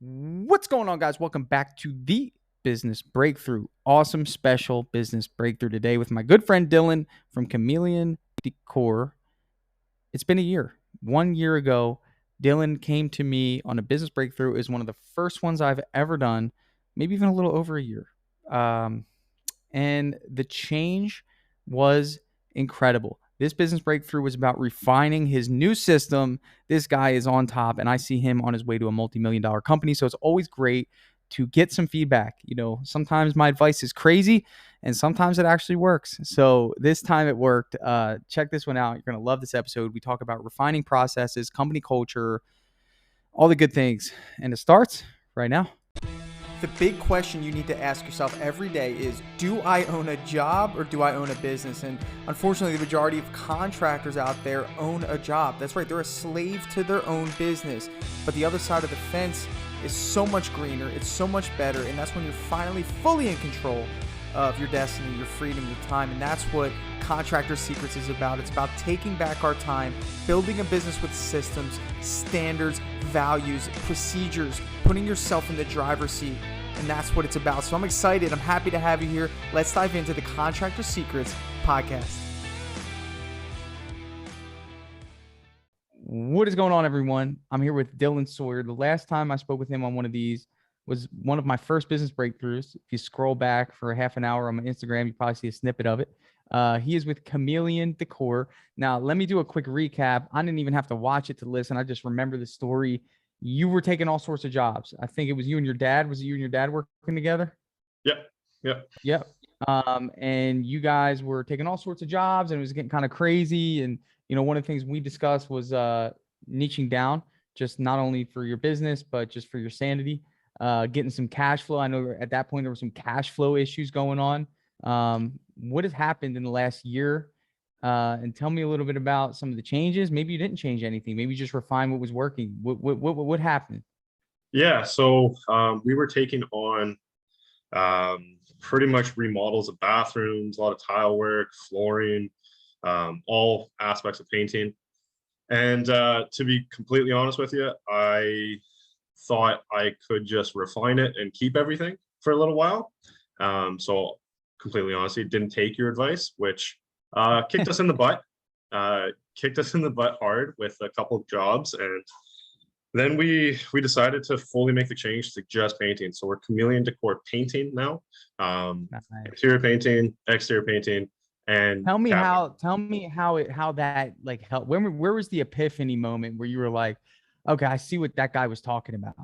What's going on, guys? Welcome back to the Business Breakthrough. Awesome special business breakthrough today with my good friend Dylan from Chameleon Decor. It's been a year. 1 year ago, Dylan came to me on a business breakthrough. It was one of the first ones I've ever done, maybe even a little over a year. And the change was incredible. This business breakthrough was about refining his new system. This guy is on top, and I see him on his way to a multi-million-dollar company. So it's always great to get some feedback. Sometimes my advice is crazy, and sometimes it actually works. So this time it worked. Check this one out. You're going to love this episode. We talk about refining processes, company culture, all the good things. And it starts right now. The big question you need to ask yourself every day is, do I own a job or do I own a business? And unfortunately, the majority of contractors out there own a job. That's right, they're a slave to their own business. But the other side of the fence is so much greener, it's so much better, and that's when you're finally fully in control of your destiny, your freedom, your time. And that's what Contractor Secrets is about. It's about taking back our time, building a business with systems, standards, values, procedures, putting yourself in the driver's seat. And that's what it's about. So I'm excited. I'm happy to have you here. Let's dive into the Contractor Secrets podcast. What is going on, everyone? I'm here with Dylan Sawyer. The last time I spoke with him on one of these was one of my first business breakthroughs. If you scroll back for a half an hour on my Instagram, you probably see a snippet of it. He is with Chameleon Decor. Now, let me do a quick recap. I didn't even have to watch it to listen. I just remember the story. You were taking all sorts of jobs. I think it was you and your dad. Was it you and your dad working together? Yep. And you guys were taking all sorts of jobs, and it was getting kind of crazy. And one of the things we discussed was niching down, just not only for your business, but just for your sanity, getting some cash flow. I know at that point there were some cash flow issues going on. What has happened in the last year? And tell me a little bit about some of the changes. Maybe you didn't change anything. Maybe you just refined what was working. What happened? Yeah, so we were taking on pretty much remodels of bathrooms, a lot of tile work, flooring, all aspects of painting. And to be completely honest with you, I thought I could just refine it and keep everything for a little while. So completely honestly, didn't take your advice, which kicked us in the butt. Kicked us in the butt hard with a couple of jobs, and then we decided to fully make the change to just painting. So we're Chameleon Decor Painting now. Nice. Interior painting, exterior painting, and Tell me how that like helped. Where was the epiphany moment where you were like, okay, I see what that guy was talking about?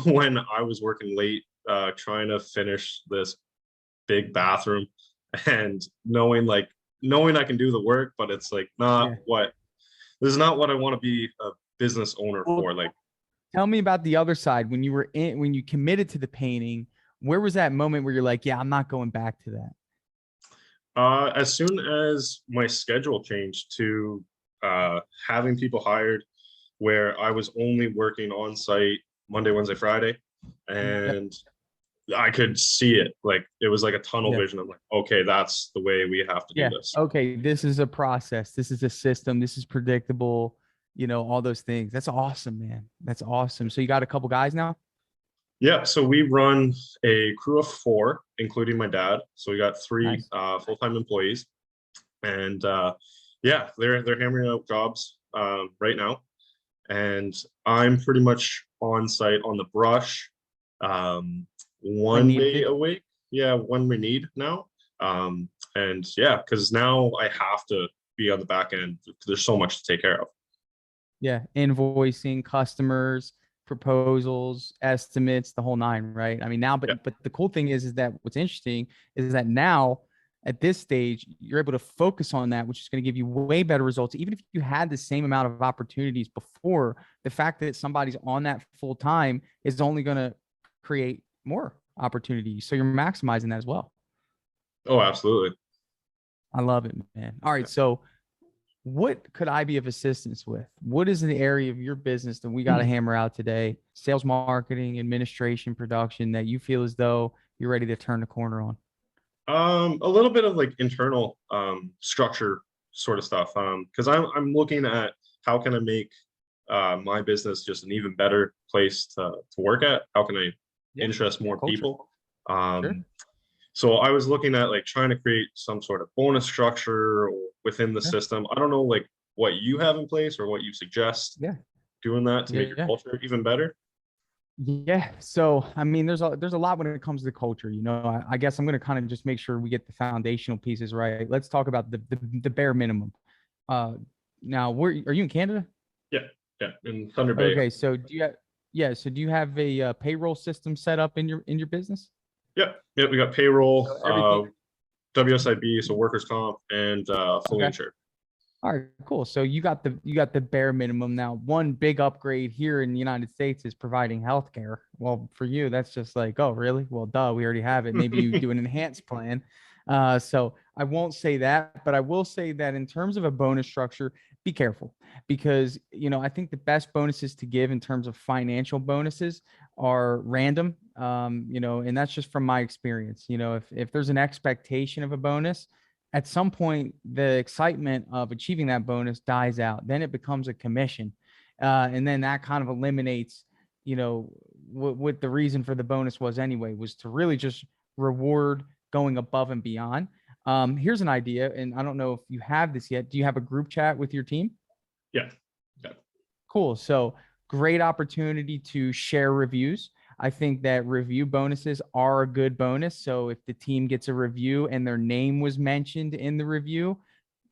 When I was working late, trying to finish this big bathroom, and knowing I can do the work, but it's like this is not what I want to be a business owner for. Like, tell me about the other side when you committed to the painting. Where was that moment where you're like, yeah, I'm not going back to that? As soon as my schedule changed to having people hired, where I was only working on site Monday, Wednesday, Friday, and I could see it. Like, it was like a tunnel vision. I'm like, okay, that's the way we have to do this. Okay, this is a process. This is a system. This is predictable. All those things. That's awesome, man. That's awesome. So you got a couple guys now? Yeah, so we run a crew of 4, including my dad. So we got 3 Nice. Full-time employees, and yeah, they're hammering out jobs right now, and I'm pretty much on site on the brush, one day a week. Yeah, when we need now, and yeah, because now I have to be on the back end because there's so much to take care of. Yeah, invoicing, customers, proposals, estimates, the whole nine, right? I mean, now, but the cool thing is that what's interesting is that now at this stage, you're able to focus on that, which is going to give you way better results. Even if you had the same amount of opportunities before, the fact that somebody's on that full time is only going to create more opportunities. So you're maximizing that as well. Oh, absolutely. I love it, man. All right. So what could I be of assistance with? What is the area of your business that we got to hammer out today? Sales, marketing, administration, production, that you feel as though you're ready to turn the corner on? A little bit of like internal structure sort of stuff. Because I'm looking at how can I make my business just an even better place to work at? How can I Yeah. interest more Culture. people? Sure. So I was looking at like trying to create some sort of bonus structure within the Sure. system. I don't know like what you have in place or what you suggest Yeah. doing that to make your Yeah. culture even better. Yeah. So, I mean, there's a lot when it comes to the culture. I guess I'm going to kind of just make sure we get the foundational pieces right. Let's talk about the bare minimum. Uh, Now, where are you in Canada? Yeah, yeah, in Thunder Bay. Okay. So do you have, yeah. So do you have a payroll system set up in your business? Yeah, yeah, we got payroll, So everything. WSIB, so workers comp, and fully Okay. insured. All right, cool. So you got the bare minimum now. One big upgrade here in the United States is providing healthcare. Well, for you, that's just like, oh, really? Well, duh, we already have it. Maybe you do an enhanced plan. So I won't say that, but I will say that in terms of a bonus structure, be careful because I think the best bonuses to give in terms of financial bonuses are random. And that's just from my experience. If there's an expectation of a bonus at some point the excitement of achieving that bonus dies out, then it becomes a commission, and then that kind of eliminates what the reason for the bonus was anyway, was to really just reward going above and beyond. Here's an idea, and I don't know if you have this yet. Do you have a group chat with your team? Yeah, yeah, Cool. So great opportunity to share reviews. I think that review bonuses are a good bonus. So if the team gets a review and their name was mentioned in the review,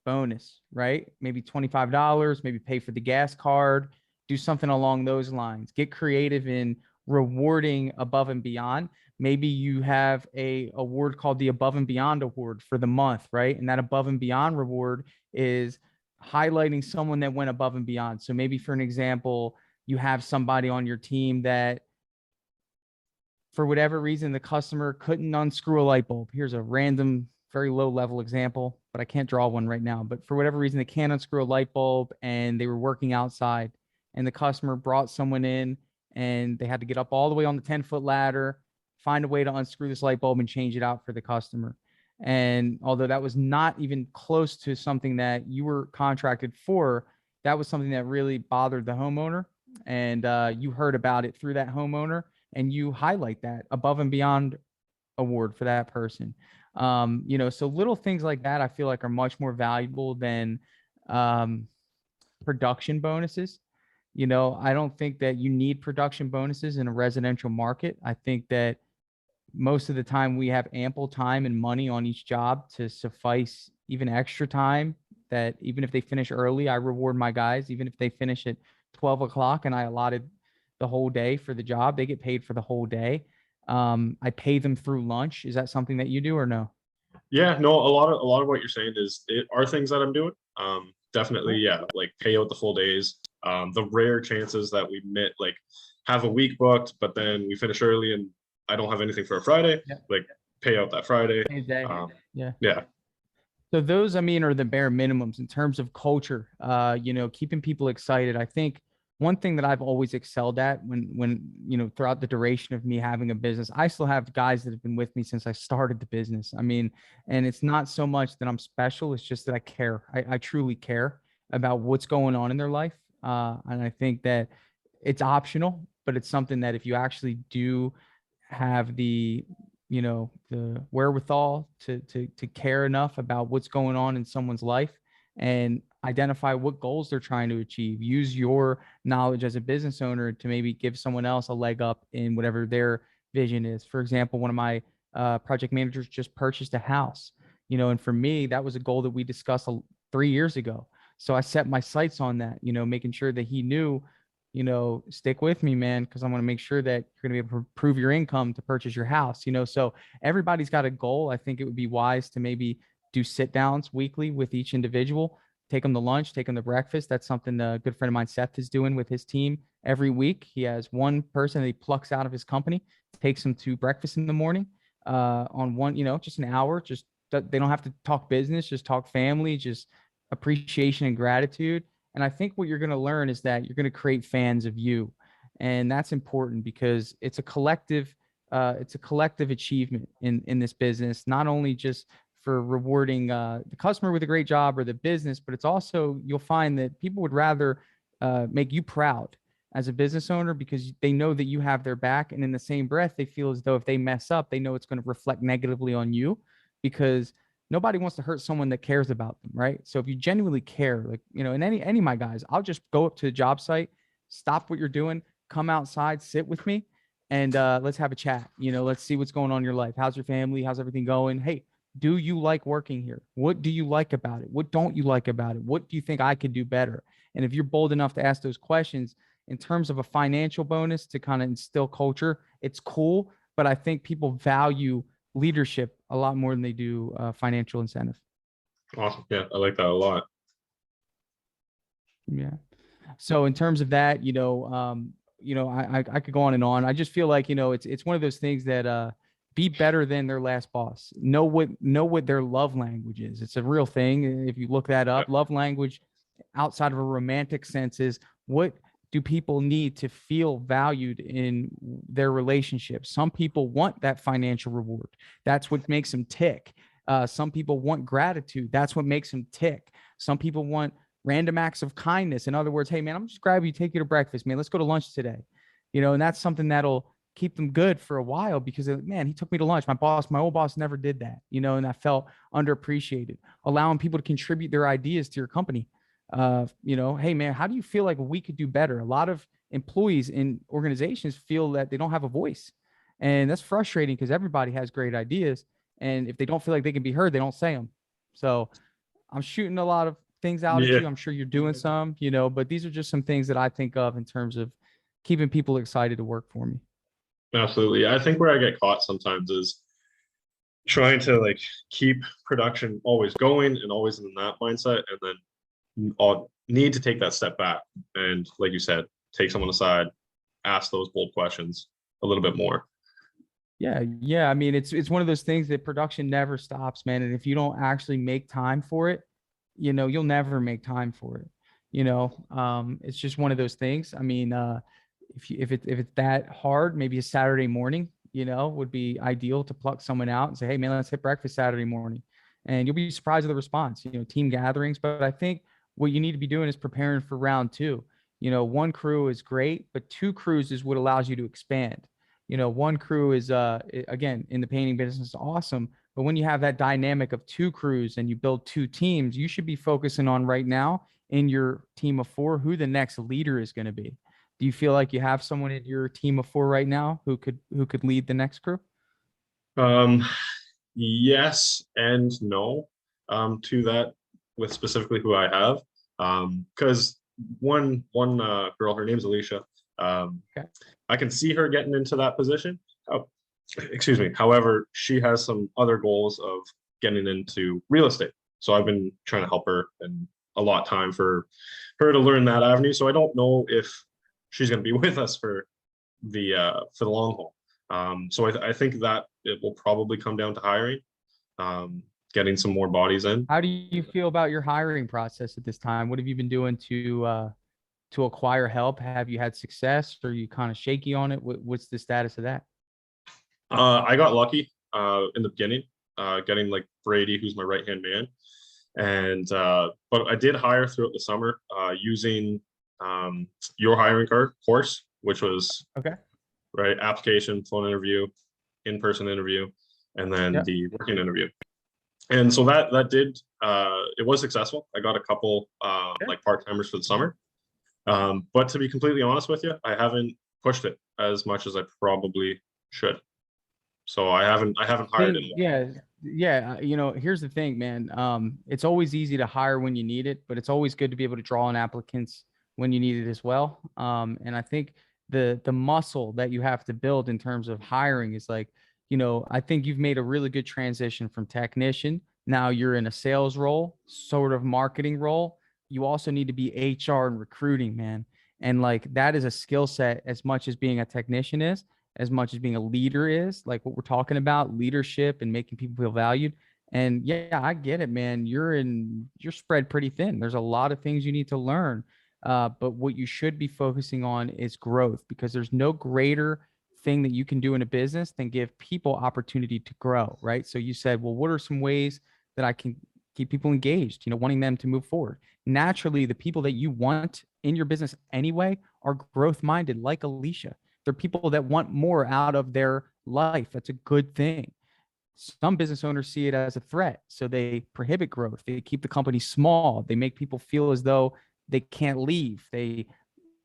bonus, right? Maybe $25, maybe pay for the gas card, do something along those lines. Get creative in rewarding above and beyond. Maybe you have a award called the Above and Beyond Award for the month, right? And that above and beyond reward is highlighting someone that went above and beyond. So maybe for an example, you have somebody on your team that for whatever reason the customer couldn't unscrew a light bulb. Here's a random, very low level example, but I can't draw one right now. But for whatever reason they can't unscrew a light bulb and they were working outside and the customer brought someone in and they had to get up all the way on the 10-foot ladder, find a way to unscrew this light bulb and change it out for the customer. And although that was not even close to something that you were contracted for, that was something that really bothered the homeowner. And you heard about it through that homeowner and you highlight that above and beyond award for that person. So little things like that I feel like are much more valuable than um, production bonuses. I don't think that you need production bonuses in a residential market. I think that most of the time we have ample time and money on each job to suffice even extra time, that even if they finish early, I reward my guys. Even if they finish at 12 o'clock and I allotted the whole day for the job, they get paid for the whole day. I pay them through lunch. Is that something that you do or no? yeah. No, a lot of what you're saying are things that I'm doing. Definitely, Cool. yeah. Like pay out the full days. The rare chances that we met like have a week booked, but then we finish early and I don't have anything for a Friday. Yeah. Like pay out that Friday. Same day. Um, Yeah. yeah, So those, I mean, are the bare minimums in terms of culture. Keeping people excited. I think one thing that I've always excelled at when throughout the duration of me having a business, I still have guys that have been with me since I started the business. I mean, and it's not so much that I'm special; it's just that I care. I truly care about what's going on in their life, and I think that it's optional, but it's something that if you actually do have the wherewithal to care enough about what's going on in someone's life and identify what goals they're trying to achieve, use your knowledge as a business owner to maybe give someone else a leg up in whatever their vision is. For example, one of my project managers just purchased a house, and for me that was a goal that we discussed 3 years ago. So I set my sights on that, making sure that he knew, stick with me, man, because I want to make sure that you're going to be able to prove your income to purchase your house. So everybody's got a goal. I think it would be wise to maybe do sit downs weekly with each individual, take them to lunch, take them to breakfast. That's something a good friend of mine, Seth, is doing with his team every week. He has one person that he plucks out of his company, takes them to breakfast in the morning on one, just an hour. Just they don't have to talk business, just talk family, just appreciation and gratitude. And I think what you're going to learn is that you're going to create fans of you. And that's important because it's a collective achievement in this business, not only just for rewarding the customer with a great job or the business, but it's also, you'll find that people would rather make you proud as a business owner because they know that you have their back. And in the same breath, they feel as though if they mess up, they know it's going to reflect negatively on you because nobody wants to hurt someone that cares about them, right? So if you genuinely care, like, and any of my guys, I'll just go up to the job site, stop what you're doing, come outside, sit with me, and let's have a chat. Let's see what's going on in your life. How's your family? How's everything going? Hey, do you like working here? What do you like about it? What don't you like about it? What do you think I could do better? And if you're bold enough to ask those questions in terms of a financial bonus to kind of instill culture, it's cool. But I think people value leadership a lot more than they do financial incentive. Awesome. Yeah, I like that a lot. Yeah. So in terms of that, I could go on and on. I just feel like, it's one of those things that be better than their last boss. Know what their love language is. It's a real thing. If you look that Yeah, up, love language outside of a romantic sense is what do people need to feel valued in their relationship? Some people want that financial reward. That's what makes them tick. Some people want gratitude. That's what makes them tick. Some people want random acts of kindness. In other words, hey man, I'm just grab you, take you to breakfast, man. Let's go to lunch today. And that's something that'll keep them good for a while because man, he took me to lunch. My old boss never did that, and I felt underappreciated. Allowing people to contribute their ideas to your company. Hey man, how do you feel like we could do better? A lot of employees in organizations feel that they don't have a voice. And that's frustrating because everybody has great ideas. And if they don't feel like they can be heard, they don't say them. So I'm shooting a lot of things out at yeah, you. I'm sure you're doing some, but these are just some things that I think of in terms of keeping people excited to work for me. absolutely. I think where I get caught sometimes is trying to like keep production always going and always in that mindset, and then I'll need to take that step back and, like you said, take someone aside, ask those bold questions a little bit more. Yeah, yeah. I mean, it's one of those things that production never stops, man. And if you don't actually make time for it, you'll never make time for it. It's just one of those things. I mean, if it's that hard, maybe a Saturday morning, would be ideal to pluck someone out and say, hey man, let's hit breakfast Saturday morning. And you'll be surprised at the response, team gatherings. But I think what you need to be doing is preparing for round two. One crew is great, but two crews is what allows you to expand. One crew is again in the painting business awesome, but when you have that dynamic of two crews and you build two teams, you should be focusing on right now in your team of four who the next leader is going to be. Do you feel like you have someone in your team of four right now who could lead the next crew? Um, yes and no, to that with specifically who I have. Because one girl, her name's Alicia. Okay. I can see her getting into that position. Oh, excuse me. However, she has some other goals of getting into real estate. So I've been trying to help her and a lot of time for her to learn that avenue. So I don't know if she's going to be with us for the long haul. So I think that it will probably come down to hiring, getting some more bodies in. How do you feel about your hiring process at this time? What have you been doing to acquire help? Have you had success? Or are you kind of shaky on it? What's the status of that? I got lucky in the beginning, getting like Brady, who's my right hand man, and but I did hire throughout the summer using your hiring card course, which was Okay. right application, phone interview, in-person interview, and then Yeah. the working interview. And so that did it was successful. I got a couple like part-timers for the summer. But to be completely honest with you, I haven't pushed it as much as I probably should. So I haven't hired in a while. Yeah, yeah. Here's the thing, man. It's always easy to hire when you need it, but it's always good to be able to draw on applicants when you need it as well. And I think the muscle that you have to build in terms of hiring is like, I think you've made a really good transition from technician. Now you're in a sales role, sort of marketing role. You also need to be HR and recruiting, man. And like that is a skill set as much as being a technician is as much as being a leader is, like what we're talking about, leadership and making people feel valued. And yeah, I get it, man. You're spread pretty thin. There's a lot of things you need to learn. But what you should be focusing on is growth because there's no greater thing that you can do in a business than give people opportunity to grow, right? So you said, well, what are some ways that I can keep people engaged, wanting them to move forward. Naturally, the people that you want in your business anyway are growth minded, like Alicia. They're people that want more out of their life. That's a good thing. Some business owners see it as a threat, so they prohibit growth. They keep the company small. They make people feel as though they can't leave. They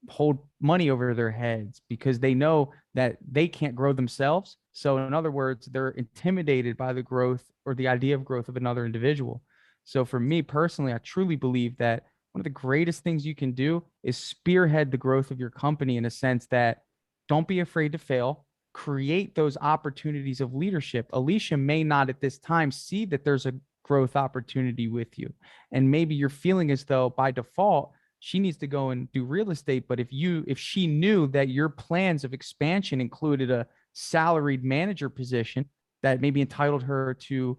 hold money over their heads because they know that they can't grow themselves. So, in other words, they're intimidated by the growth or the idea of growth of another individual. So, for me personally, I truly believe that one of the greatest things you can do is spearhead the growth of your company in a sense that don't be afraid to fail. Create those opportunities of leadership. Alicia may not at this time see that there's a growth opportunity with you. And maybe you're feeling as though by default, she needs to go and do real estate. But if she knew that your plans of expansion included a salaried manager position that maybe entitled her to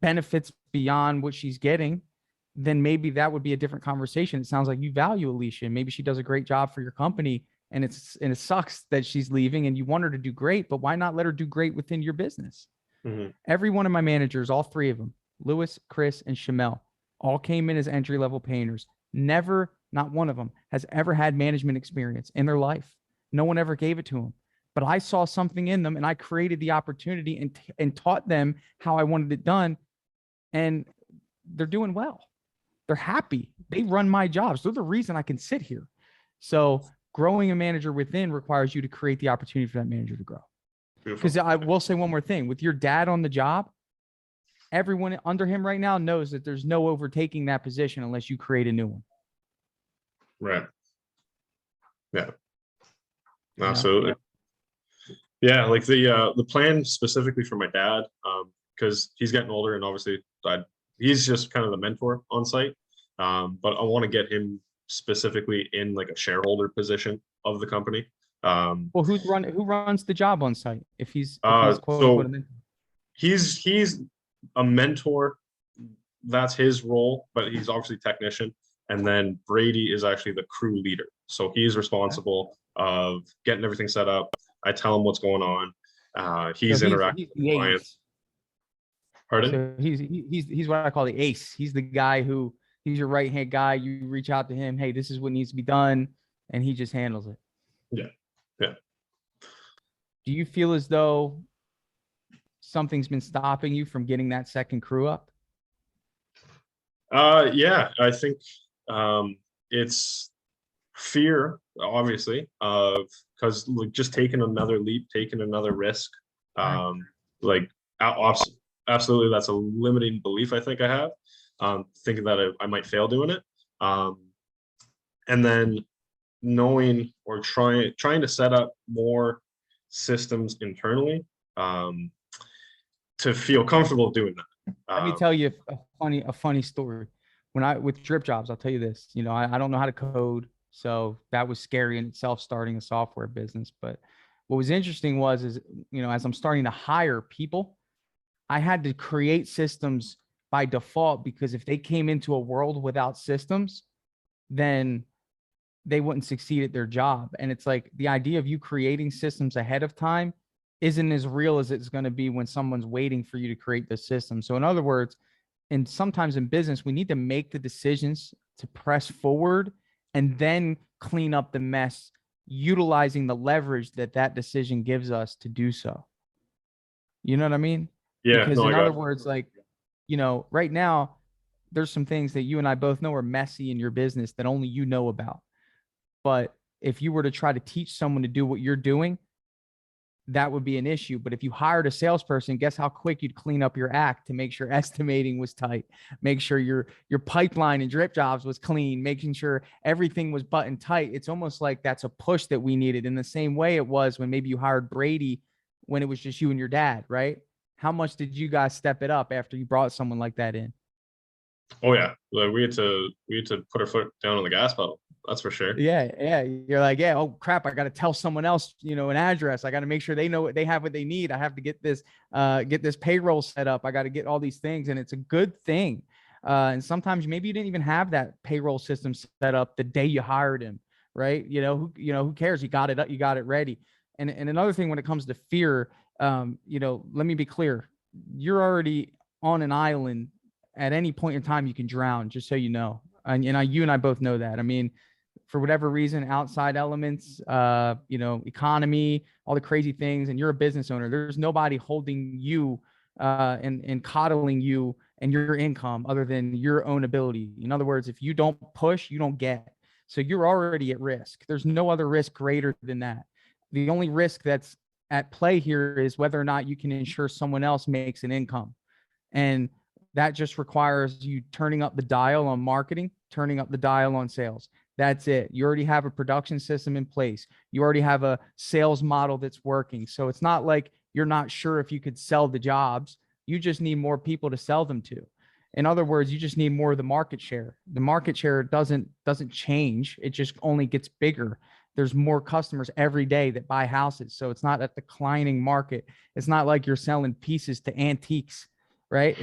benefits beyond what she's getting, then maybe that would be a different conversation. It sounds like you value Alicia. Maybe she does a great job for your company, and it sucks that she's leaving and you want her to do great, but why not let her do great within your business? Mhm. Every one of my managers, all three of them, Lewis, Chris, and Shamel, all came in as entry level painters. Never, not one of them, has ever had management experience in their life. No one ever gave it to them. But I saw something in them and I created the opportunity and taught them how I wanted it done. And they're doing well. They're happy. They run my jobs. They're the reason I can sit here. So growing a manager within requires you to create the opportunity for that manager to grow. Beautiful. Because I will say one more thing with your dad on the job, everyone under him right now knows that there's no overtaking that position unless you create a new one. Right. Yeah. You know? Absolutely. Yeah, like the plan specifically for my dad, because he's getting older and obviously he's just kind of the mentor on site. But I want to get him specifically in like a shareholder position of the company. Well, who runs the job on site if he's quote unquote a So mentor? he's a mentor. That's his role, but he's obviously technician. And then Brady is actually the crew leader. So he's Okay. responsible of getting everything set up. I tell him what's going on. So He's he's interacting with the clients. ace. Pardon? So he's what I call the ace. He's the guy who he's your right hand guy. You reach out to him, hey, this is what needs to be done, and he just handles it. Yeah. Yeah. Do you feel as though something's been stopping you from getting that second crew up? Yeah, I think it's fear, obviously, of because like just taking another leap, taking another risk. Right. Like absolutely, that's a limiting belief I think I have. Thinking that I might fail doing it. And then knowing or trying to set up more systems internally to feel comfortable doing that. Let me tell you a funny story. When I with Dripjobs, I'll tell you this. I don't know how to code, so that was scary in itself starting a software business. But what was interesting is as I'm starting to hire people, I had to create systems by default because if they came into a world without systems, then they wouldn't succeed at their job. And it's like the idea of you creating systems ahead of time isn't as real as it's going to be when someone's waiting for you to create the system. So, in other words, and sometimes in business, we need to make the decisions to press forward and then clean up the mess, utilizing the leverage that decision gives us to do so. You know what I mean? Yeah, Because no, in I other got words, like, right now, there's some things that you and I both know are messy in your business that only you know about. But if you were to try to teach someone to do what you're doing, that would be an issue. But if you hired a salesperson, guess how quick you'd clean up your act to make sure estimating was tight, make sure your pipeline and Dripjobs was clean, making sure everything was button tight. It's almost like that's a push that we needed in the same way it was when maybe you hired Brady when it was just you and your dad, right? How much did you guys step it up after you brought someone like that in? Oh yeah, like we had to put our foot down on the gas pedal. That's for sure. Yeah, yeah. You're like, yeah, oh crap, I got to tell someone else, an address. I got to make sure they know what they have, what they need. I have to get this payroll set up. I got to get all these things, and it's a good thing. And sometimes maybe you didn't even have that payroll system set up the day you hired him, right? Who cares? You got it up, you got it ready. And another thing when it comes to fear, let me be clear. You're already on an island at any point in time you can drown, just so you know. You and I both know that. I mean, for whatever reason, outside elements, economy, all the crazy things, and you're a business owner, there's nobody holding you and coddling you and your income other than your own ability. In other words, if you don't push, you don't get. So you're already at risk. There's no other risk greater than that. The only risk that's at play here is whether or not you can ensure someone else makes an income. And that just requires you turning up the dial on marketing, turning up the dial on sales. That's it. You already have a production system in place. You already have a sales model that's working. So it's not like you're not sure if you could sell the jobs. You just need more people to sell them to. In other words, you just need more of the market share. The market share doesn't change. It just only gets bigger. There's more customers every day that buy houses. So it's not a declining market. It's not like you're selling pieces to antiques, right?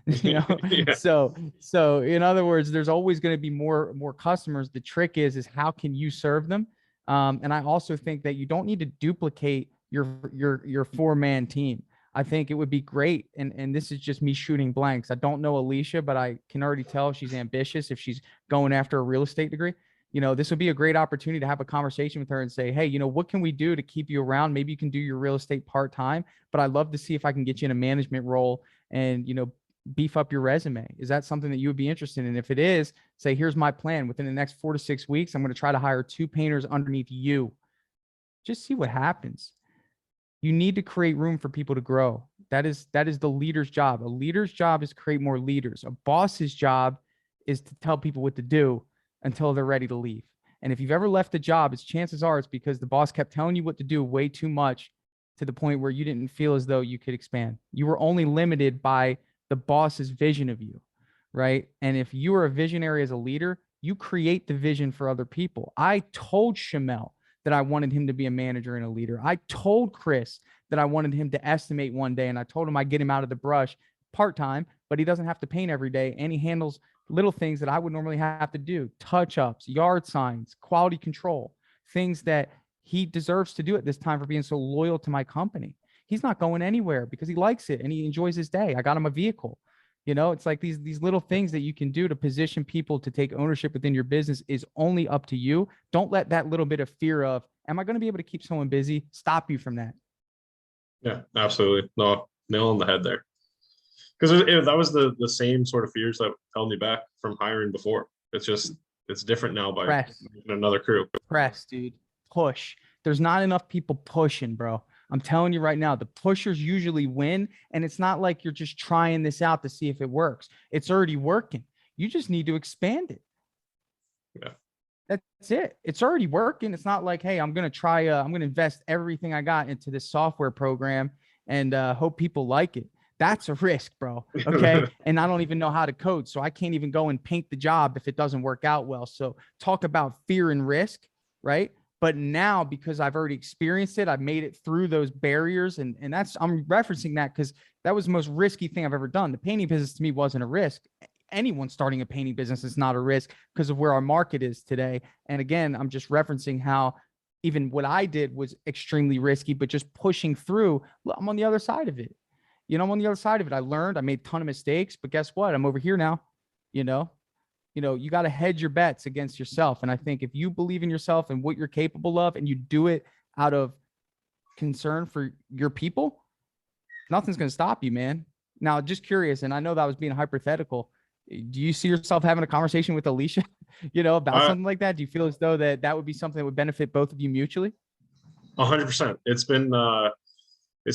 Yeah. So in other words, there's always going to be more customers. The trick is how can you serve them? And I also think that you don't need to duplicate your 4-man team. I think it would be great. And this is just me shooting blanks. I don't know Alicia, but I can already tell she's ambitious if she's going after a real estate degree. This would be a great opportunity to have a conversation with her and say, hey, what can we do to keep you around? Maybe you can do your real estate part-time, but I'd love to see if I can get you in a management role and, beef up your resume. Is that something that you would be interested in? If it is, say, here's my plan. Within the next 4 to 6 weeks, I'm going to try to hire 2 painters underneath you. Just see what happens. You need to create room for people to grow. That is the leader's job. A leader's job is to create more leaders. A boss's job is to tell people what to do until they're ready to leave. And if you've ever left a job, chances are it's because the boss kept telling you what to do way too much to the point where you didn't feel as though you could expand. You were only limited by the boss's vision of you, right? And if you are a visionary as a leader, you create the vision for other people. I told Shamel that I wanted him to be a manager and a leader. I told Chris that I wanted him to estimate one day, and I told him I'd get him out of the brush part-time, but he doesn't have to paint every day, and he handles little things that I would normally have to do: touch-ups, yard signs, quality control, things that he deserves to do at this time for being so loyal to my company. He's not going anywhere because he likes it and he enjoys his day. I got him a vehicle. It's like these little things that you can do to position people to take ownership within your business is only up to you. Don't let that little bit of fear of, am I going to be able to keep someone busy, stop you from that. Yeah, absolutely. No, nail on the head there. Because that was the same sort of fears that held me back from hiring before. It's different now by another crew. Press, dude. Push. There's not enough people pushing, bro. I'm telling you right now, the pushers usually win. And it's not like you're just trying this out to see if it works. It's already working. You just need to expand it. Yeah. That's it. It's already working. It's not like, hey, I'm going to invest everything I got into this software program and hope people like it. That's a risk, bro. Okay. And I don't even know how to code. So I can't even go and paint the job if it doesn't work out well. So talk about fear and risk, right? But now, because I've already experienced it, I've made it through those barriers. And I'm referencing that because that was the most risky thing I've ever done. The painting business to me wasn't a risk. Anyone starting a painting business is not a risk because of where our market is today. And again, I'm just referencing how even what I did was extremely risky, but just pushing through, I'm on the other side of it. I'm on the other side of it. I learned, I made a ton of mistakes, but guess what? I'm over here now. You got to hedge your bets against yourself. And I think if you believe in yourself and what you're capable of, and you do it out of concern for your people, nothing's going to stop you, man. Now, just curious, and I know that was being hypothetical. Do you see yourself having a conversation with Alicia, about something like that? Do you feel as though that would be something that would benefit both of you mutually? 100%. It's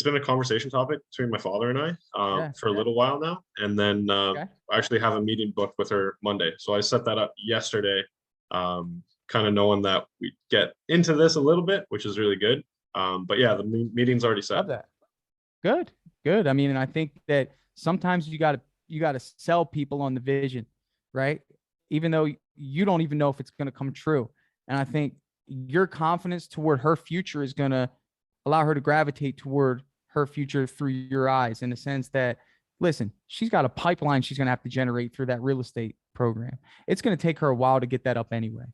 been a conversation topic between my father and I for a little while now. And then I actually have a meeting booked with her Monday. So I set that up yesterday, kind of knowing that we get into this a little bit, which is really good. But yeah, the meeting's already set. Love that. Good. I mean, and I think that sometimes you got to sell people on the vision, right? Even though you don't even know if it's going to come true. And I think your confidence toward her future is going to allow her to gravitate toward her future through your eyes, in the sense that, listen, she's got a pipeline she's going to have to generate through that real estate program. It's going to take her a while to get that up anyway.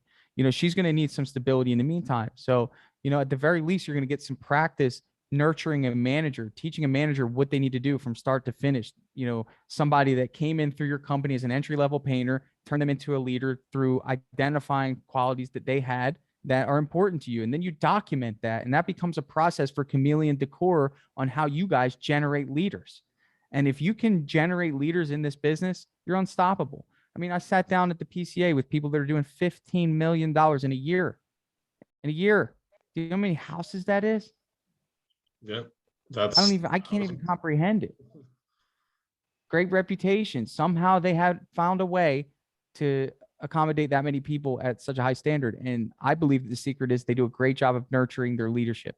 She's going to need some stability in the meantime. So, at the very least, you're going to get some practice nurturing a manager, teaching a manager what they need to do from start to finish. Somebody that came in through your company as an entry level painter, turn them into a leader through identifying qualities that they had that are important to you. And then you document that. And that becomes a process for Chameleon Decor on how you guys generate leaders. And if you can generate leaders in this business, you're unstoppable. I mean, I sat down at the PCA with people that are doing $15 million in a year. In a year. Do you know how many houses that is? Yeah, I can't even comprehend it. Great reputation. Somehow they had found a way to accommodate that many people at such a high standard. And I believe the secret is they do a great job of nurturing their leadership.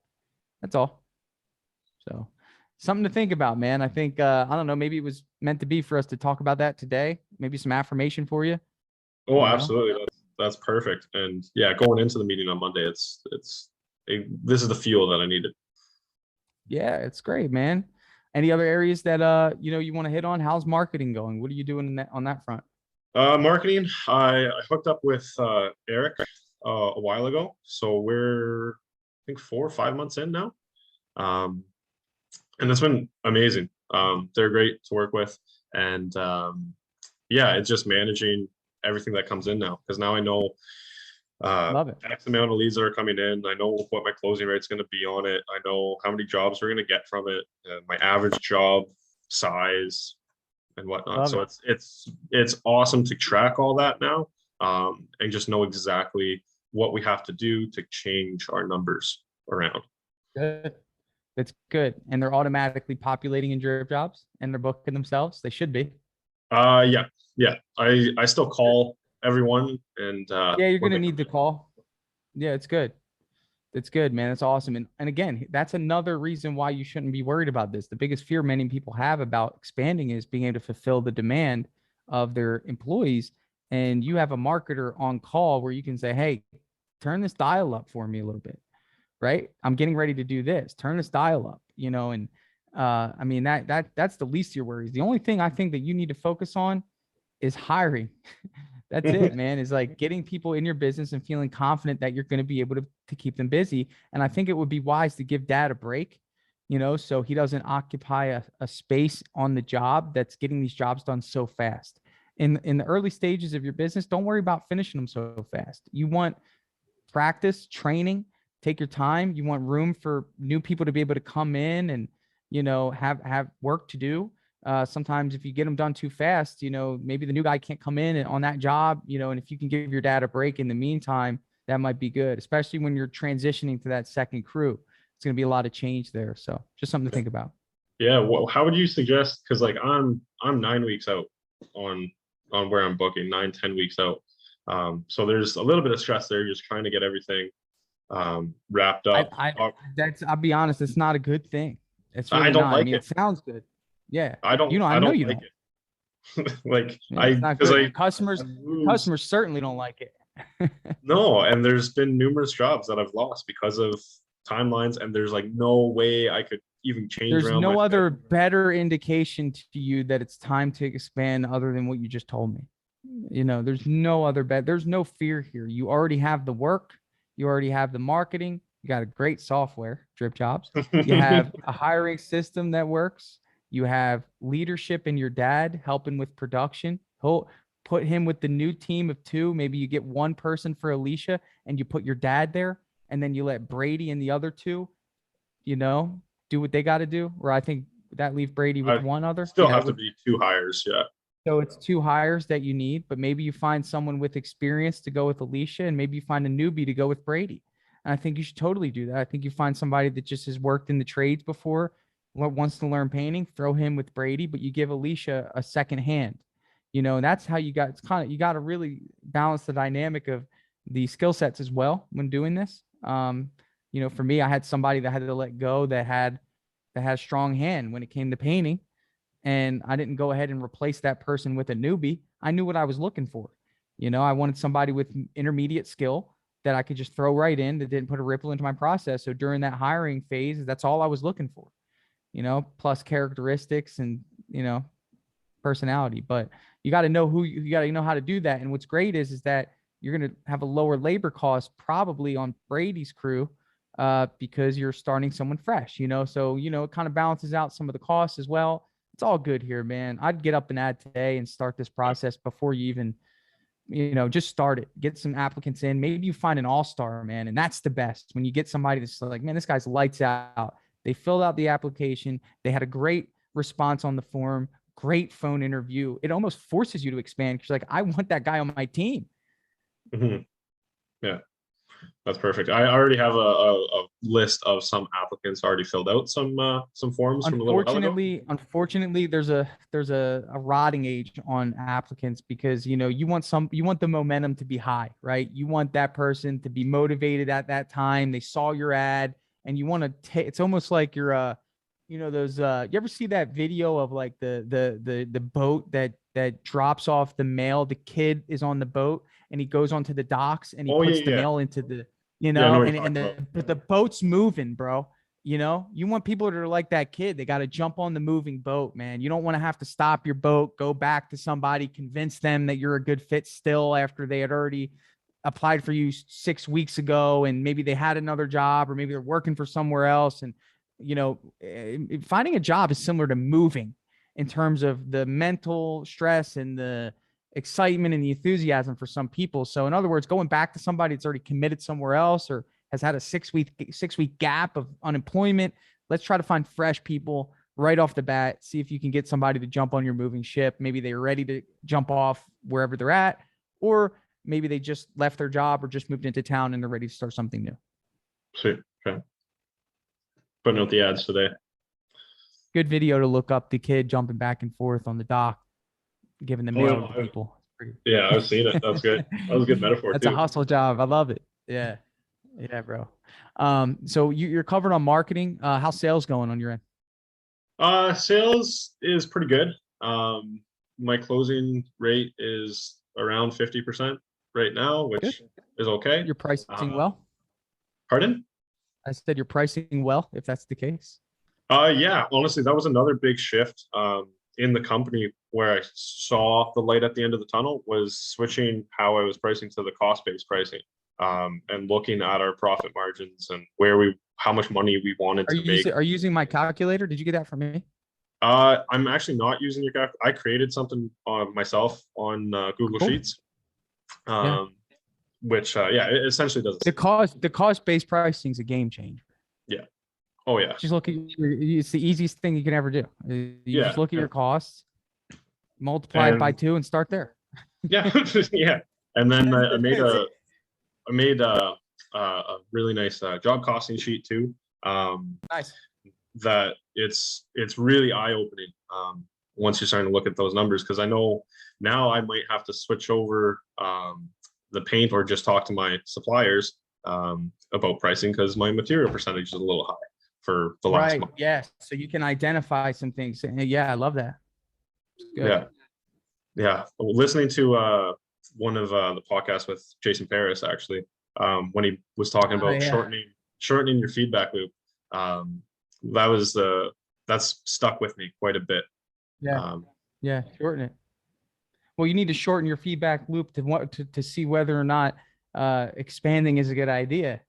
That's all. So something to think about, man. I think, I don't know, maybe it was meant to be for us to talk about that today. Maybe some affirmation for you. Oh, You know? absolutely. That's perfect. And yeah, going into the meeting on Monday, this is the fuel that I needed. Yeah, it's great, man. Any other areas that you want to hit on? How's marketing going? What are you doing on that front? Marketing, I hooked up with Eric a while ago. So we're, I think, 4 or 5 months in now. And it's been amazing. They're great to work with. And yeah, it's just managing everything that comes in now, because now I know Love it. X amount of leads that are coming in. I know what my closing rate is going to be on it. I know how many jobs we're going to get from it, my average job size and whatnot. Love So it. it's awesome to track all that now, and just know exactly what we have to do to change our numbers around. Good. That's good. And they're automatically populating in Dripjobs and they're booking themselves. They should be. Yeah, yeah. I still call everyone, and Yeah, you're when gonna they need come to call. Yeah, it's good. It's good, man. It's awesome. And again, that's another reason why you shouldn't be worried about this. The biggest fear many people have about expanding is being able to fulfill the demand of their employees. And you have a marketer on call where you can say, hey, turn this dial up for me a little bit, right? I'm getting ready to do this. Turn this dial up, and I mean that's the least of your worries. The only thing I think that you need to focus on is hiring. That's it, in. man. Is like getting people in your business and feeling confident that you're going to be able to keep them busy. And I think it would be wise to give dad a break, so he doesn't occupy a space on the job that's getting these jobs done so fast. In the early stages of your business, don't worry about finishing them so fast. You want practice, training, take your time. You want room for new people to be able to come in and, have work to do. Sometimes if you get them done too fast, maybe the new guy can't come in and on that job, and if you can give your dad a break in the meantime, that might be good, especially when you're transitioning to that second crew. It's going to be a lot of change there. So just something to think about. Yeah, well, how would you suggest? Because like I'm 9 weeks out on where I'm booking, 9, 10 weeks out. So there's a little bit of stress there, just trying to get everything wrapped I, up. I, I'll be honest, it's not a good thing. It's I really don't not. I like mean, it. it sounds good. Yeah. I I know don't you like don't. it. Like Yeah, it's not because good. I Your lose. customers certainly don't like it. No, and there's been numerous jobs that I've lost because of timelines, and there's like no way I could even change There's around my no other schedule. better indication to you that it's time to expand other than what you just told me. There's no other bet. There's no fear here. You already have the work. You already have the marketing. You got a great software, Dripjobs. You have a hiring system that works. You have leadership in your dad helping with production. He'll put him with the new team of two. Maybe you get one person for Alicia and you put your dad there, and then you let Brady and the other two, do what they got to do. Or I think that leave Brady with I one other. still Yeah, have it to would. be 2 hires. Yeah. So it's two hires that you need, but maybe you find someone with experience to go with Alicia, and maybe you find a newbie to go with Brady. And I think you should totally do that. I think you find somebody that just has worked in the trades before, wants to learn painting, throw him with Brady, but you give Alicia a second hand. And that's how you got to really balance the dynamic of the skill sets as well when doing this. For me, I had somebody that had to let go that had a strong hand when it came to painting, and I didn't go ahead and replace that person with a newbie. I knew what I was looking for. I wanted somebody with intermediate skill that I could just throw right in that didn't put a ripple into my process. So during that hiring phase, that's all I was looking for, plus characteristics and, personality. But you got to know you got to know how to do that. And what's great is that you're going to have a lower labor cost probably on Brady's crew, because you're starting someone fresh, so, it kind of balances out some of the costs as well. It's all good here, man. I'd get up and add today and start this process before you even, just start it. Get some applicants in. Maybe you find an all-star, man. And that's the best when you get somebody that's like, man, this guy's lights out. They filled out the application. They had a great response on the form, great phone interview. It almost forces you to expand because you're like, I want that guy on my team. Mm-hmm. Yeah. That's perfect. I already have a list of some applicants already filled out some forms from a little while ago. Unfortunately, there's a rotting age on applicants because you want the momentum to be high, right? You want that person to be motivated at that time. They saw your ad, and you want to take. It's almost like you're those you ever see that video of like the boat that drops off the mail? The kid is on the boat and he goes onto the docks and he Oh yeah, puts the yeah, mail into the yeah. I know what you're and talking about. the boat's moving, bro. You want people that are like that kid. They got to jump on the moving boat, man. You don't want to have to stop your boat, go back to somebody, convince them that you're a good fit still after they had already applied for you 6 weeks ago, and maybe they had another job, or maybe they're working for somewhere else. And finding a job is similar to moving in terms of the mental stress and the excitement and the enthusiasm for some people. So in other words, going back to somebody that's already committed somewhere else or has had a 6 week gap of unemployment, let's try to find fresh people right off the bat. See if you can get somebody to jump on your moving ship. Maybe they're ready to jump off wherever they're at, or maybe they just left their job or just moved into town and they're ready to start something new. Sweet. Okay. Putting out the ads today. Good video to look up the kid jumping back and forth on the dock, giving the mail to people. Yeah, I've seen it. That's good. That was a good metaphor That's too. a hustle job. I love it. Yeah. Yeah, bro. So you're covered on marketing. How's sales going on your end? Sales is pretty good. My closing rate is around 50% right now, Good. which is okay. You're pricing well. Pardon? I said you're pricing well, if that's the case. Yeah, honestly, that was another big shift in the company where I saw the light at the end of the tunnel was switching how I was pricing to the cost-based pricing, and looking at our profit margins and how much money we wanted to make. Are you using my calculator? Did you get that from me? I'm actually not using your calculator. I created something myself on Google Cool. Sheets, Yeah. which it essentially does The cost-based pricing is a game changer. Yeah. Oh yeah. Just look at it's the easiest thing you can ever do. You just look at your costs, multiply it by 2, and start there. Yeah. Yeah. And then I made a really nice job costing sheet too. Nice. That it's really eye-opening once you're starting to look at those numbers, because I know now I might have to switch over the paint or just talk to my suppliers about pricing because my material percentage is a little high for the last month. Yeah. So you can identify some things. Yeah, I love that. Yeah. Yeah. Listening to one of the podcasts with Jason Paris, actually, when he was talking about shortening your feedback loop, that's stuck with me quite a bit. Yeah. Shorten it. Well, you need to shorten your feedback loop to see whether or not expanding is a good idea.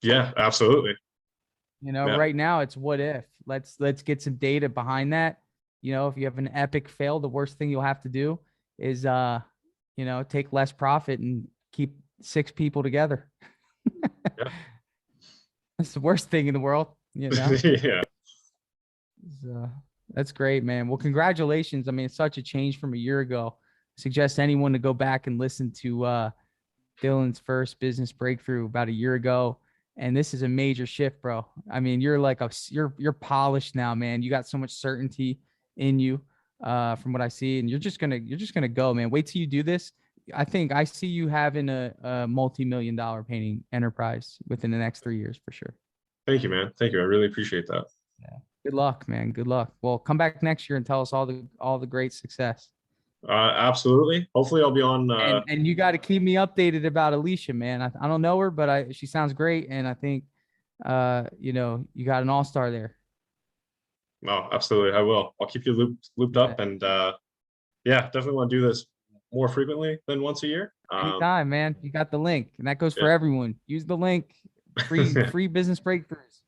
Yeah, absolutely. Right now it's what if. Let's get some data behind that. If you have an epic fail, the worst thing you'll have to do is take less profit and keep 6 people together. Yeah. That's the worst thing in the world. Yeah. So, that's great, man. Well, congratulations. I mean, it's such a change from a year ago. I suggest anyone to go back and listen to Dylan's first business breakthrough about a year ago. And this is a major shift, bro. I mean, you're like you're polished now, man. You got so much certainty in you, from what I see, and you're just gonna go, man. Wait till you do this. I think I see you having a multi-million-dollar painting enterprise within the next 3 years for sure. Thank you, man. Thank you. I really appreciate that. Yeah. Good luck, man. Good luck. Well, come back next year and tell us all the great success. Absolutely. Hopefully I'll be on. And you got to keep me updated about Alicia, man. I don't know her, but she sounds great. And I think, you got an all-star there. No, absolutely. I will. I'll keep you looped up, and definitely want to do this more frequently than once a year. Anytime, man. You got the link, and that goes for everyone. Use the link, Free business breakthroughs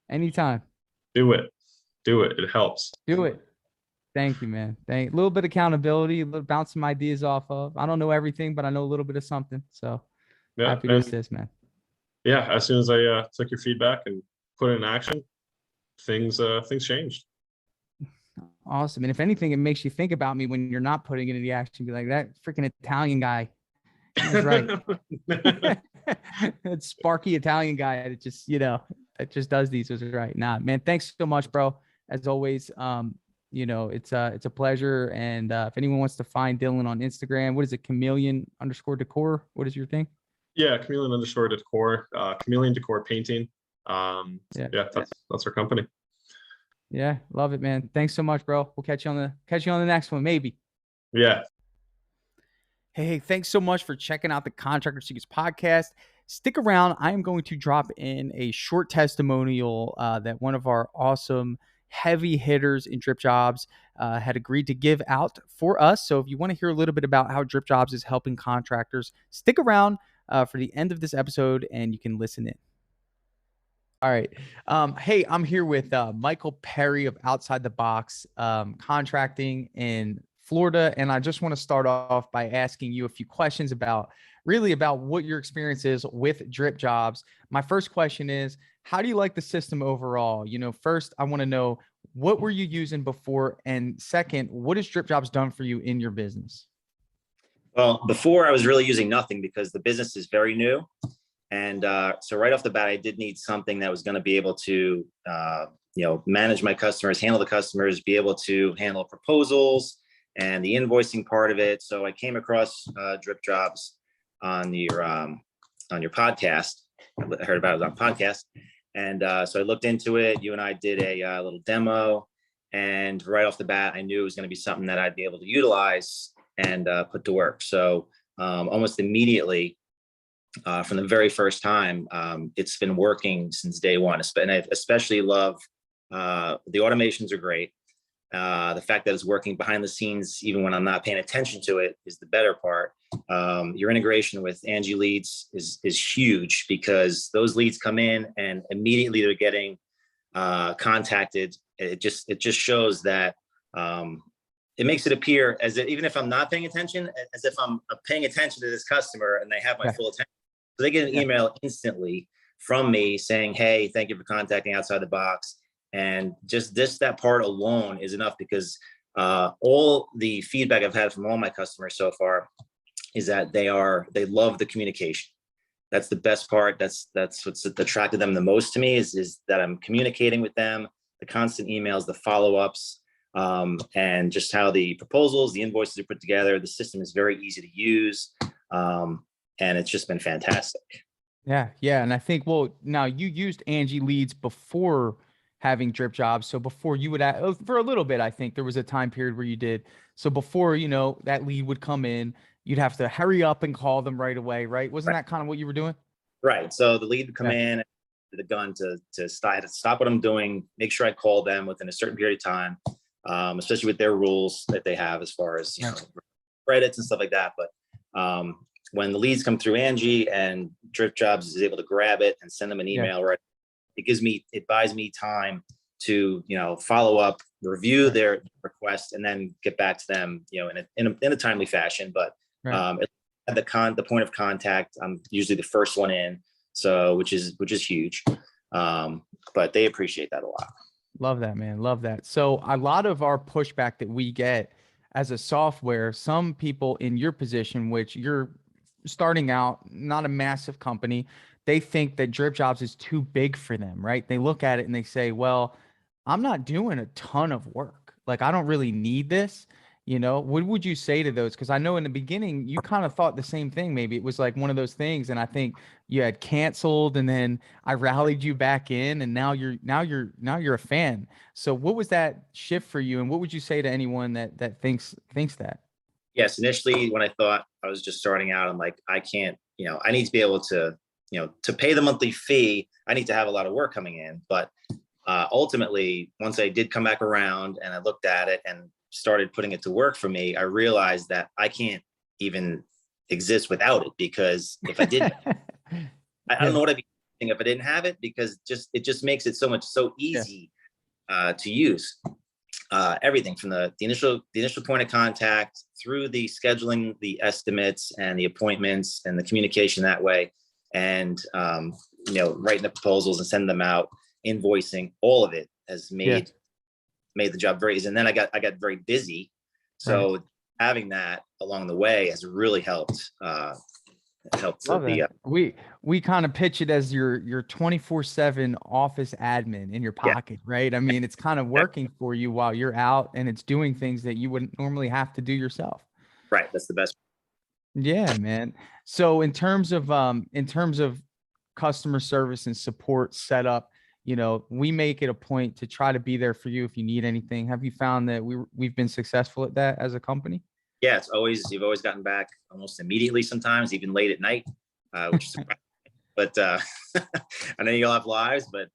anytime. Do it. Do it. It helps. Do it. Thank you, man. Thank a little bit of accountability, a little bounce some ideas off of. I don't know everything, but I know a little bit of something. So Yeah. happy to And assist, man. yeah, as soon as I took your feedback and put it in action, things changed. Awesome. And if anything, it makes you think about me when you're not putting it into action. Be like, that freaking Italian guy, he was right. That sparky Italian guy that just, that just does these was right. Nah, man, thanks so much, bro. As always, it's a pleasure. And if anyone wants to find Dylan on Instagram, what is it? Chameleon_decor. What is your thing? Yeah, Chameleon_decor, Chameleon Decor Painting. Yeah. Yeah, that's our company. Yeah, love it, man. Thanks so much, bro. We'll catch you on the next one, maybe. Yeah. Hey, thanks so much for checking out the Contractor Secrets podcast. Stick around. I am going to drop in a short testimonial that one of our awesome heavy hitters in Dripjobs had agreed to give out for us. So if you want to hear a little bit about how Dripjobs is helping contractors, stick around for the end of this episode and you can listen in. All right. Hey, I'm here with Michael Perry of Outside the Box Contracting in Florida. And I just want to start off by asking you a few questions about what your experience is with Dripjobs. My first question is, how do you like the system overall? First, I want to know, what were you using before? And second, what has Dripjobs done for you in your business? Well, before I was really using nothing because the business is very new. And so right off the bat, I did need something that was going to be able to, manage my customers, handle the customers, be able to handle proposals and the invoicing part of it. So I came across Dripjobs on your podcast. I heard about it on podcast. And so I looked into it. You and I did a little demo. And right off the bat, I knew it was going to be something that I'd be able to utilize and put to work. So almost immediately, from the very first time, it's been working since day one. And I especially love the automations are great. The fact that it's working behind the scenes, even when I'm not paying attention to it, is the better part. Your integration with Angie Leads is huge because those leads come in and immediately they're getting contacted. It just shows that it makes it appear as if, even if I'm not paying attention, as if I'm paying attention to this customer and they have my full attention. So they get an email instantly from me saying, hey, thank you for contacting Outside the Box. And just that part alone is enough because all the feedback I've had from all my customers so far is that they love the communication. That's the best part. That's what's attracted them the most to me is that I'm communicating with them, the constant emails, the follow-ups, and just how the proposals, the invoices are put together. The system is very easy to use. And it's just been fantastic. Yeah. And I think, now you used Angie Leads before having Dripjobs. So before you would, for a little bit, I think there was a time period where you did. So before, that lead would come in, you'd have to hurry up and call them right away, right? Wasn't that kind of what you were doing? Right. So the lead would come in, the gun to stop what I'm doing, make sure I call them within a certain period of time, especially with their rules that they have as far as credits and stuff like that. But when the leads come through Angie and Dripjobs is able to grab it and send them an email, right? It buys me time to, follow up, review their request, and then get back to them, in a timely fashion. But at the point of contact, I'm usually the first one in, so which is huge. But they appreciate that a lot. Love that, man. Love that. So a lot of our pushback that we get as a software, some people in your position, which you're starting out, not a massive company, they think that Dripjobs is too big for them, right? They look at it and they say, well, I'm not doing a ton of work. Like, I don't really need this. What would you say to those? Because I know in the beginning you kind of thought the same thing. Maybe it was like one of those things, and I think you had canceled, and then I rallied you back in, and now you're a fan. So what was that shift for you, and what would you say to anyone that thinks that? Yes, initially when I thought I was just starting out, I'm like, I can't, I need to be able to, to pay the monthly fee, I need to have a lot of work coming in. But ultimately, once I did come back around and I looked at it and started putting it to work for me, I realized that I can't even exist without it, because if I did, I don't know what I'd be if I didn't have it, because it just makes it so easy to use. Everything from the initial point of contact through the scheduling, the estimates and the appointments and the communication that way, and writing the proposals and sending them out, invoicing, all of it has made the job very easy. And then I got very busy, so having that along the way has really helped. Love that. We kind of pitch it as your 24/7 office admin in your pocket, right? I mean, it's kind of working for you while you're out, and it's doing things that you wouldn't normally have to do yourself. Right. That's the best. Yeah, man. So in terms of customer service and support setup, we make it a point to try to be there for you if you need anything. Have you found that we've been successful at that as a company? Yeah, you've always gotten back almost immediately, sometimes even late at night, which is surprising. But I know you all have lives, but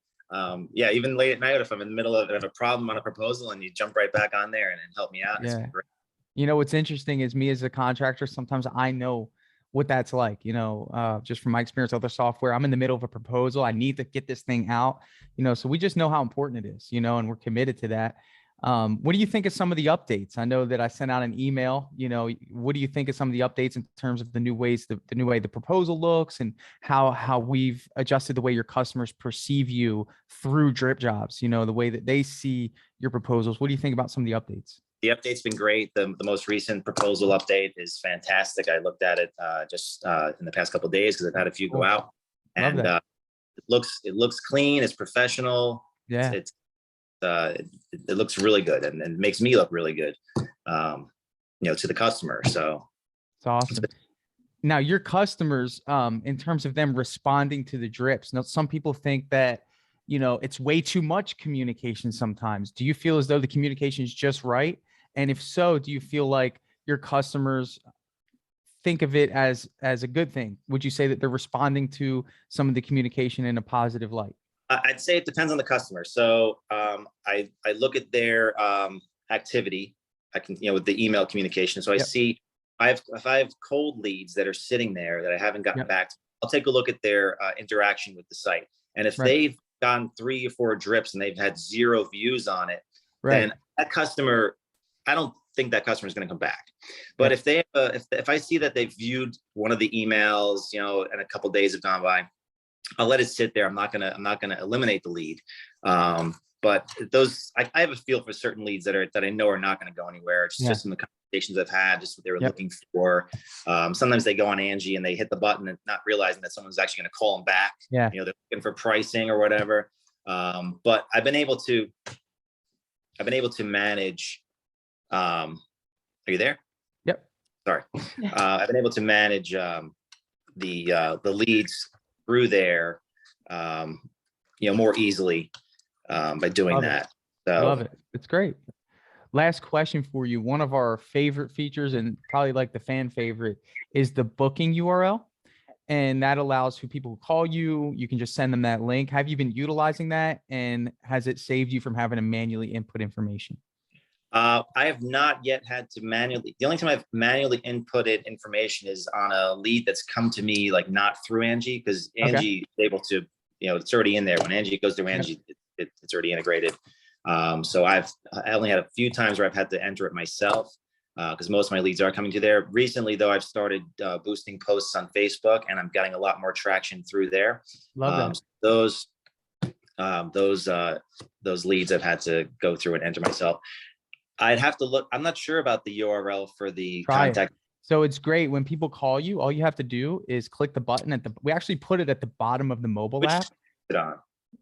even late at night, if I'm in the middle of a problem on a proposal and you jump right back on there and help me out. Yeah. What's interesting is, me as a contractor, sometimes I know what that's like, just from my experience with other software. I'm in the middle of a proposal. I need to get this thing out, so we just know how important it is, and we're committed to that. What do you think of some of the updates? I know that I sent out an email, what do you think of some of the updates in terms of the new ways, the new way the proposal looks, and how we've adjusted the way your customers perceive you through Dripjobs, the way that they see your proposals? What do you think about some of the updates? The update's been great. The most recent proposal update is fantastic. I looked at it just in the past couple of days because I've had a few go out, and it looks clean. It's professional. Yeah. It looks really good, and makes me look really good, to the customer. So it's awesome. Now, your customers, in terms of them responding to the drips, now some people think that, it's way too much communication sometimes. Do you feel as though the communication is just right? And if so, do you feel like your customers think of it as a good thing? Would you say that they're responding to some of the communication in a positive light? I'd say it depends on the customer. So I look at their activity. I can, with the email communication. So I see if I have cold leads that are sitting there that I haven't gotten back to, I'll take a look at their interaction with the site. And if they've gotten 3 or 4 drips and they've had 0 views on it, then that customer, I don't think that customer is going to come back. But if they if I see that they've viewed one of the emails, and a couple of days have gone by, I'll let it sit there. I'm not gonna eliminate the lead. But those, I have a feel for certain leads that I know are not going to go anywhere. It's just in the conversations I've had, just what they were looking for. Sometimes they go on Angie and they hit the button and not realizing that someone's actually going to call them back. They're looking for pricing or whatever. But I've been able to manage. Are you there? Yep. Sorry. I've been able to manage the leads through there, more easily by doing that. So love it. It's great. Last question for you. One of our favorite features, and probably like the fan favorite, is the booking URL. And that allows for people to call you. You can just send them that link. Have you been utilizing that? And has it saved you from having to manually input information? I have not yet had to manually. The only time I've manually inputted information is on a lead that's come to me, like not through Angie, because Angie is able to, it's already in there. When Angie goes through Angie, it's already integrated. So I only had a few times where I've had to enter it myself, because most of my leads are coming to there. Recently, though, I've started boosting posts on Facebook, and I'm getting a lot more traction through there. Love that. Those leads I've had to go through and enter myself. I'd have to look. I'm not sure about the URL for the contact. So it's great when people call you. All you have to do is click the button we actually put it at the bottom of the mobile app. It on?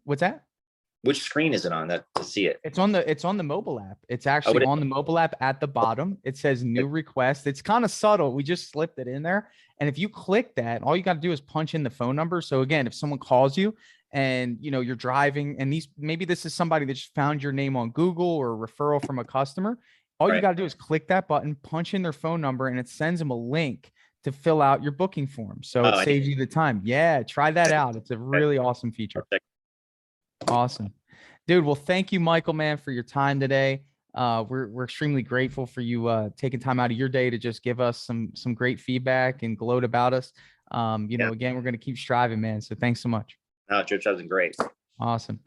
What's that? Which screen is it on that to see it? It's on the mobile app. It's actually on the mobile app at the bottom. It says new request. It's kind of subtle. We just slipped it in there. And if you click that, all you got to do is punch in the phone number. So again, if someone calls you and you're driving, and maybe this is somebody that just found your name on Google or a referral from a customer, all you got to do is click that button, punch in their phone number, and it sends them a link to fill out your booking form. So it saves you the time. Yeah, try that out. It's a really awesome feature. Awesome. Dude, well, thank you, Michael, man, for your time today. We're extremely grateful for you taking time out of your day to just give us some great feedback and gloat about us. Again, we're going to keep striving, man. So thanks so much. Dripjobs been great. Awesome.